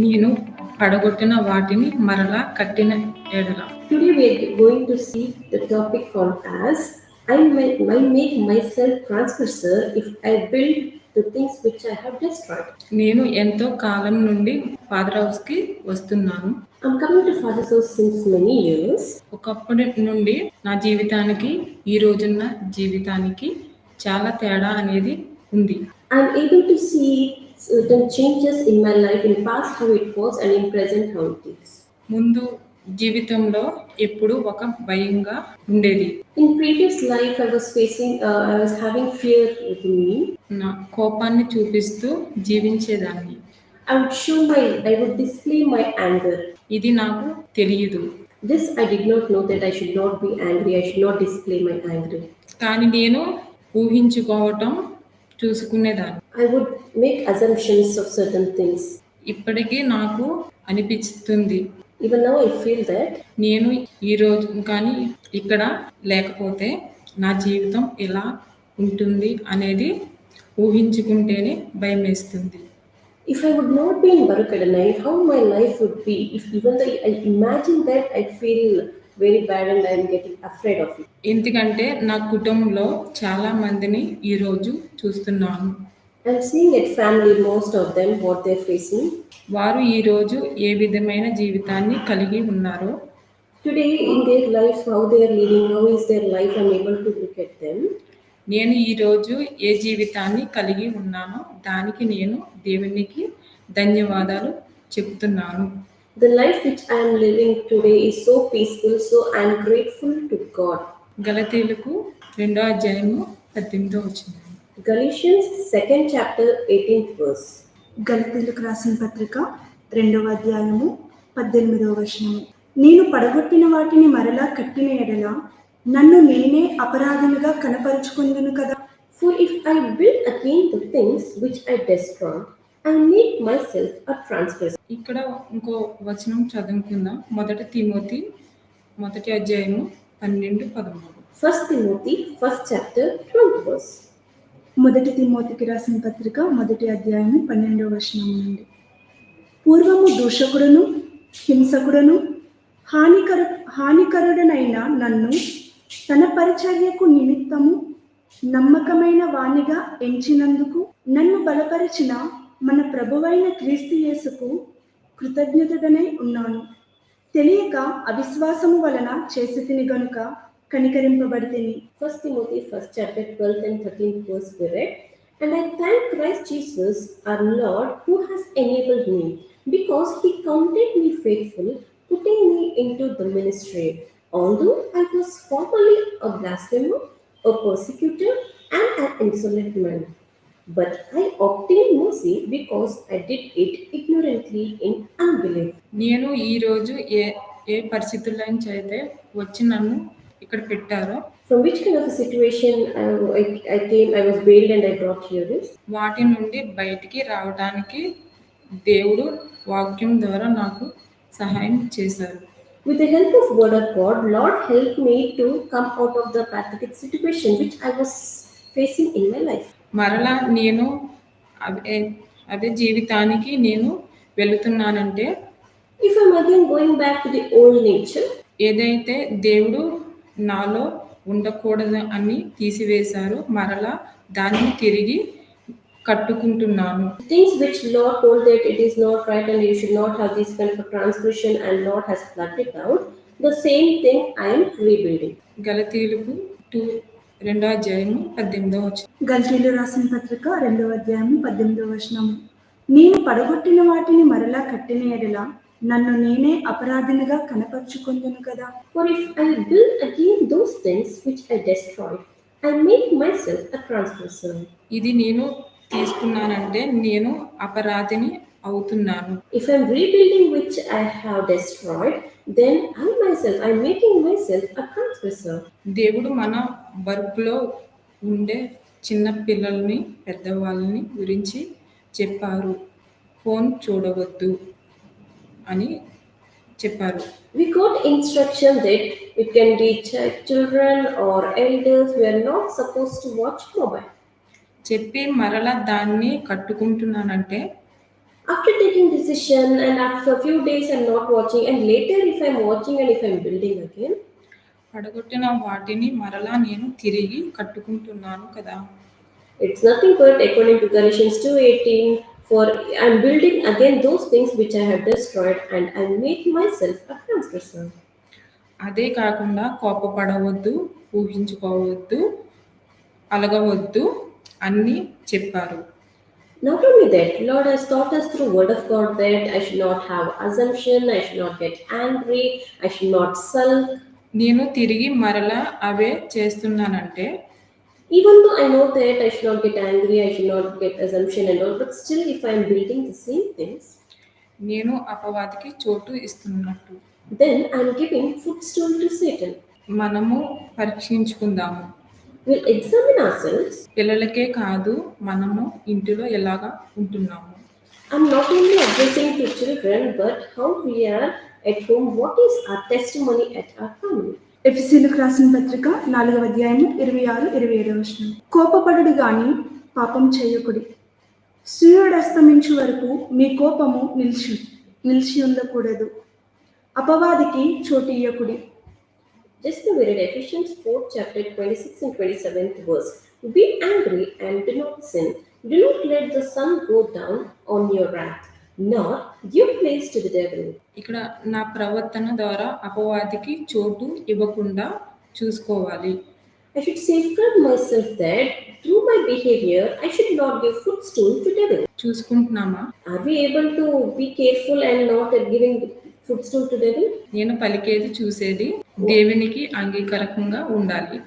నేను పడగొట్టిన వాటిని మరలా కట్టిన ఎడల. Today we are going to see the topic called as I make myself transgressor if I build the things which I have destroyed. నేను ఎంతో కాలం నుండి ఫాదర్ హౌస్కి వస్తున్నాను. I'm coming to Father's house since many years. ఒకప్పటి నుండి నా జీవితానికి ఈ రోజున్న జీవితానికి చాలా తేడా అనేది ఉంది. I'm able to see certain changes in my life in past how it was and in present how it is. ముందు జీవితంలో ఎప్పుడు ఒక భయంగా ఉండేది. In previous life I was having fear within me. నా కోపాన్ని చూపిస్తూ జీవించేదాన్ని. I would display my anger. ఇది నాకు తెలియదు. This I did not know that I should not be angry. I should not display my anger. కానీ నేను ఊహించుకోవటం చూసుకునేదాన్ని. I would make assumptions of certain things. ఇప్పటికీ నాకు అనిపిస్తుంది. Even now I feel that నేను ఈ రోజు కానీ ఇక్కడ లేకపోతే నా జీవితం ఎలా ఉంటుంది అనేది ఊహించుకుంటేనే భయమేస్తుంది. if I would not be in Barukadanai, how my life would be. If even though I imagine that, I feel very bad and I am getting afraid of it. ఎందుకంటే నా కుటుంబంలో చాలా మందిని ఈ రోజు చూస్తున్నాను. I'm seeing at family, most of them, what they're facing. వారు ఈ రోజు ఏ విధమైన జీవితాన్ని కలిగి ఉన్నారో, Today in their life, how they are leading, how is their life, I'm able to look at them. నేను ఈ రోజు ఏ జీవితాన్ని కలిగి ఉన్నానో దానికి నేను దేవునికి ధన్యవాదాలు చెప్తున్నాను. The life which I am living today is so peaceful, so I am grateful to God. గలతీయులకు 2వ అధ్యాయము 18వ వచనం. Galatians 2nd chapter 18th verse. గలతీయులకు రాసిన పత్రిక 2వ అధ్యాయము 18వ వచనము. నేను పడగొట్టిన వాటిని మరలా కట్టిన ఎడల నన్ను నేనే అపరాధముగా కనపరుచుకొందును కదా. For if I build again the things which I destroyed, I make myself a transgressor. ఇక్కడ ఇంకో వచనం చదువుకుందాం. 1 తిమోతి 1వ అధ్యాయము 12-13. 1 Timothy 1st chapter 12th verse. 1 తిమోతికి రాసిన పత్రిక 1వ అధ్యాయము 12వ వచనం నుండి. పూర్వము దూషకుడును హింసకుడును హానికరుడనైన నన్ను తన పరిచర్యకు నిమిత్తము నమ్మకమైన వానిగా ఎంచినందుకు నన్ను బలపరిచిన మన ప్రభువైన క్రీస్తు యేసుకు కృతజ్ఞతుడనై ఉన్నాను. తెలియక అవిశ్వాసము వలన చేసితిని గనుక కనికరింపబడితిని. 1 Timothy 1st chapter 12th and 13th verse we read, and I thank Christ Jesus our Lord who has enabled me, because he counted me faithful, putting me into the ministry. Although I was formerly a blasphemer, a persecutor, and an insolent man, but I obtained mercy because I did it ignorantly in unbelief. నేను ఈ రోజు ఏ పరిస్థితుల నుంచి అయితే వచ్చి నన్ను ఇక్కడ పెట్టారో, From which kind of a situation I came, I was bailed and I brought here this. వాటి నుండి బయటికి రావడానికి దేవుడు వాక్యం ద్వారా నాకు సహాయం చేశారు. With the help of word of God, Lord helped me to come out of the pathetic situation which I was facing in my life. మరలా నేను అదే జీవితానికి నేను వెళుతున్నానంటే, If I'm again going back to the old nature, ఏదైతే దేవుడు నాలో ఉండకూడదు అని తీసివేశారో మరలా దాన్ని తిరిగి కట్టుకుంటున్నాను. things which Lord told that it is not right and you should not have this kind of a transgression and Lord has plucked it out, the same thing I am rebuilding. గలతీయులకు 2వ అధ్యాయము 18వ వచనం. గలతీయులు రాసిన పత్రిక 2వ అధ్యాయము 18వ వచనము. నేను పడగొట్టిన వాటిని మరలా కట్టిన ఎడల నన్ను నేనే అపరాధినిగా కనపరుచుకొందును కదా. For if I build again those things which I destroyed, I make myself a transgressor. ఇది నేను తీసుకున్నానంటే నేను అపరాధిని అవుతున్నాను. If I'm rebuilding which I have destroyed, then I'm making myself a transgressor. దేవుడు మన బరుపులో ఉండే చిన్న పిల్లల్ని పెద్దవాళ్ళని గురించి చెప్పారు. ఫోన్ చూడవద్దు అని చెప్పారు. We got instruction that it can be children or elders who are not supposed to watch mobile. చెప్పి మరలా దాన్ని కట్టుకుంటున్నానంటే After taking decision and after a few days I'm not watching and later if I'm watching and if I'm building again, పడగొట్టిన వాటిని మరలా నేను తిరిగి కట్టుకుంటున్నాను కదా. it's nothing but according to Galatians 2:18, for I'm building again those things which I have destroyed and I make myself a transgressor. అదే కాకుండా కోపపడవద్దు, ఊహించుకోవద్దు, అలగవద్దు అన్ని చెప్పారు. Not only that, Lord has taught us through Word of God that I should not have assumption, I should not get angry, I should not sulk. నేను తిరిగి మరలా అవే చేస్తున్నానంటే Even though I know that I should not get angry, I should not get assumption and all, but still if I am building the same things, నేను అపవాదికి చోటు ఇస్తున్నట్టు. then I am giving footstool to Satan. మనము పరీక్షించుకుందాము. We'll examine ourselves. పిల్లలకే కాదు, మనము ఇంటిలో ఎలాగా ఉంటున్నాము. I'm not only addressing to children, but how we are at home, what is our testimony at our family. ఎఫెసీయులకు రాసిన పత్రిక 4వ అధ్యాయము 26-27 వచనం. కోపపడుడు గాని పాపం చేయకుడి, సూర్యుడు అస్తమించు వరకు మీ కోపము నిలిచి ఉండకూడదు, అపవాదికి చోటు ఇయ్యకుడి. Just we read Ephesians 4th chapter 26 and 27th verse. Be angry and do not sin. Do not let the sun go down on your wrath, nor give place to the devil. ఇక్కడ నా ప్రవర్తన ద్వారా అపవాదికి చోటు ఇవ్వకుండా చూసుకోవాలి. I should safeguard myself that through my behavior I should not give footstool to devil. చూసుకుంటున్నామా? Are we able to be careful and not giving footstool to devil? నేను పలికేది చూసేది దేవునికి అంగీకారకంగా ఉండాలి.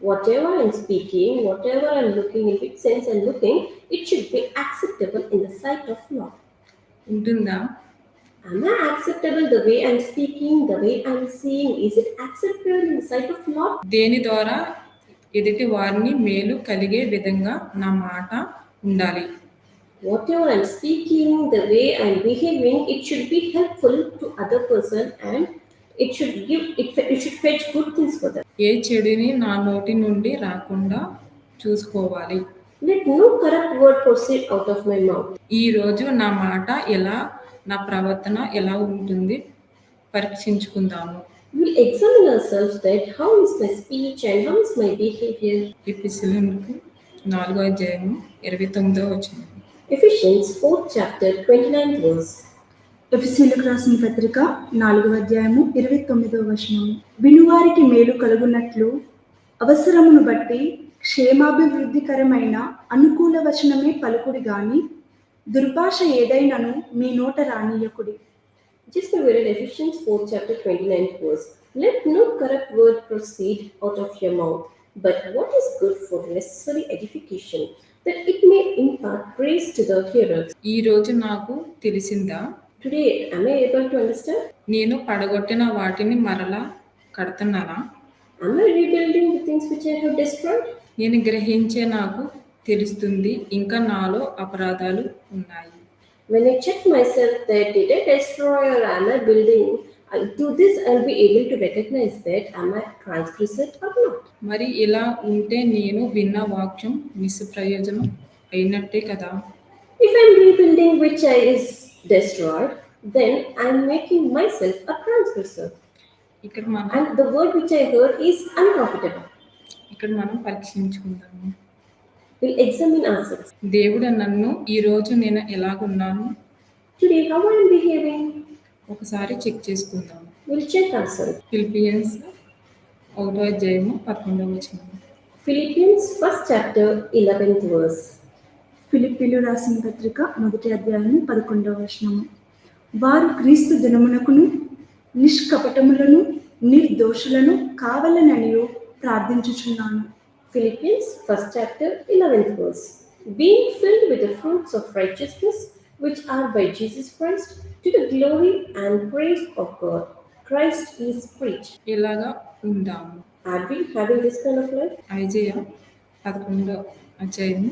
Whatever I'm speaking, whatever I'm looking, in which sense I'm looking, it should be acceptable in the sight of Lord. ఉంటుందా? Am I acceptable the way I'm speaking, the way I'm seeing? Is it acceptable in the sight of Lord? దేని ద్వారా ఎదుటి వారిని మేలు కలిగే విధంగా నా మాట ఉండాలి. Whatever I'm speaking, the way I'm behaving, it should be helpful to other person and it should fetch good things for them. ఏ చెడుని నా నోటి నుండి రాకుండా చూసుకోవాలి. Let no corrupt word proceed out of my mouth. ఈ రోజు నా మాట ఎలా, నా ప్రవర్తన ఎలా ఉంటుంది పరీక్షించుకుందాము. We'll examine ourselves that how is my speech and how is my behavior. ఎఫెసీయులకు 4వ అధ్యాయము 29వ వచనం. Ephesians 4th chapter 29th verse. ఎఫెసీయులకు రాసిన పత్రిక 4వ అధ్యాయము 29వ వచనం. వినువారికి మేలు కలుగునట్లు అవసరమును బట్టి క్షేమాభివృద్ధికరమైన అనుకూల వచనమే పలుకుడి గాని దుర్భాష ఏదైనను మీ నోట రానియకుడి. Just we read Ephesians 4th chapter 29th verse. Let no corrupt word proceed out of your mouth, but what is good for necessary edification, that it may impart grace to the hearers. ఈ రోజు నాకు తెలిసిందా? Today, am I able to understand? నేను పడగొట్టిన వాటిని మరలా కడుతున్నానా? Am I rebuilding the things which I have destroyed? నేను గ్రహించే నాకు తెలుస్తుంది ఇంకా నాలో అపరాధాలు ఉన్నాయి. When I check myself that did I destroy or am I building, to this I'll be able to recognize that am I transgressed or not. మరి ఇలా ఉంటే నేను విన్న వాక్యం నిష్ప్రయోజనం అయినట్టే కదా. If I'm rebuilding which is destroyed, then I'm making myself a transgressor. ఇక్కడ మనం And the word which I heard is unprofitable. ఇక్కడ మనం పరీక్షించుకుందాము. We'll examine ourselves. దేవుడు నన్ను ఈ రోజు నేను ఎలాగున్నాను Today, how I am behaving? ఒకసారి చెక్ చేసుకుందాం. We'll check ourselves. ఫిలిపియన్స్ 1వ అధ్యాయము 11వ వచనం. Philippians 1st chapter 11th verse. ఫిలిప్పీలు రాసిన పత్రిక 1వ అధ్యాయము 11వ వచనము. వారు క్రీస్తు దినమునకును నిష్కపటములను నిర్దోషులను కావాలననియు ప్రార్థించుచున్నాను. Philippians 1st chapter 11th verse. Being filled with the fruits of righteousness which are by Jesus Christ, to the glory and praise of God. Christ is preached. ఇలాగా ఉందాము. Are we having this kind of life? Isaiah 11వ అధ్యాయము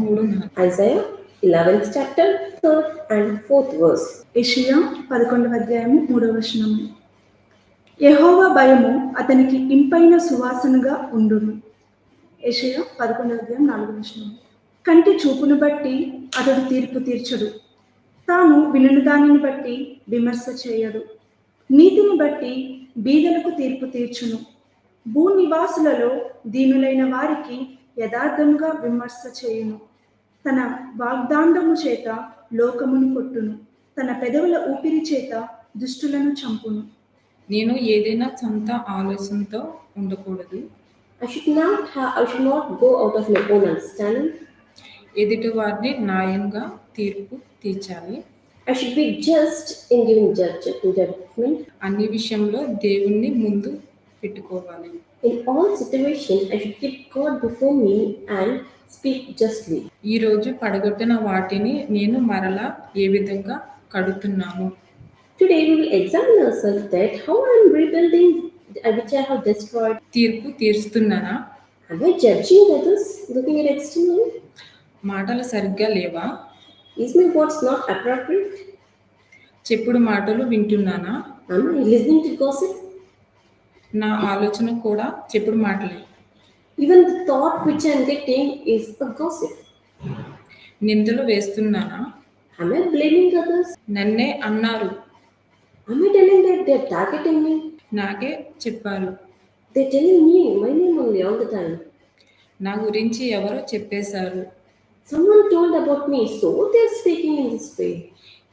3-4. Isaiah 11th chapter 3rd and 4th verse. యెషయా 11వ అధ్యాయము 3వ వచనము. యెహోవా భయము అతనికి ఇంపైన సువాసనగా ఉండును. యెషయా 11వ అధ్యాయం 4వ వచనము. కంటి చూపును బట్టి అతడు తీర్పు తీర్చడు, తాను వినని దానిని బట్టి విమర్శ చేయడు. నీతిని బట్టి బీదలకు తీర్పు తీర్చును. భూనివాసులలో దీనులైన వారికి యథార్థముగా విమర్శ చేయును. తన వాగ్దాండము చేత లోకమును కొట్టును. తన పెదవుల ఊపిరి చేత దుష్టులను చంపును. నేను ఏదైనా సొంత ఆలోచనతో ఉండకూడదు. I should not go out of my own understanding. ఎదుటి వారిని న్యాయంగా తీర్పు తీర్చాలి. I should be just in giving judgment. అన్ని విషయంలో దేవుణ్ణి ముందు పెట్టుకోవాలి. In all situations, I should keep God before me and speak justly. ఈరోజు పడగొట్టిన వాటిని నేను మరలా ఏ విధంగా కడుతున్నాను. Today we will examine ourselves that how I am rebuilding which I have destroyed. తీర్పు తీరుస్తున్నానా? Am I judging others looking at externally? మాటలు సరిగ్గా లేవా? Is my words not appropriate? చెప్పుడు మాటలు వింటున్నానా? Am I listening to gossip? నా ఆలోచన కూడా చెప్పుడు మాటలే. Even the thought which I am getting is a gossip. నిందలు వేస్తున్నానా? Am I blaming others? నన్నే అన్నారు, Am I telling that they are targeting me? నాకే చెప్పారు, They are telling me my name only all the time. నా గురించి ఎవరో చెప్పేశారు. Someone told about me, so they are speaking in this way.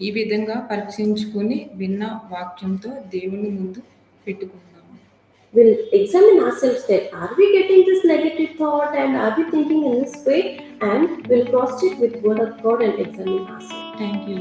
ఈ విధంగా పరీక్షించుకుని విన్న వాక్యంతో దేవుని ముందు పెట్టుకుందాము. We'll examine ourselves that are we getting this negative thought and are we thinking in this way, and we'll cross check with word of God and examine ourselves. Thank you.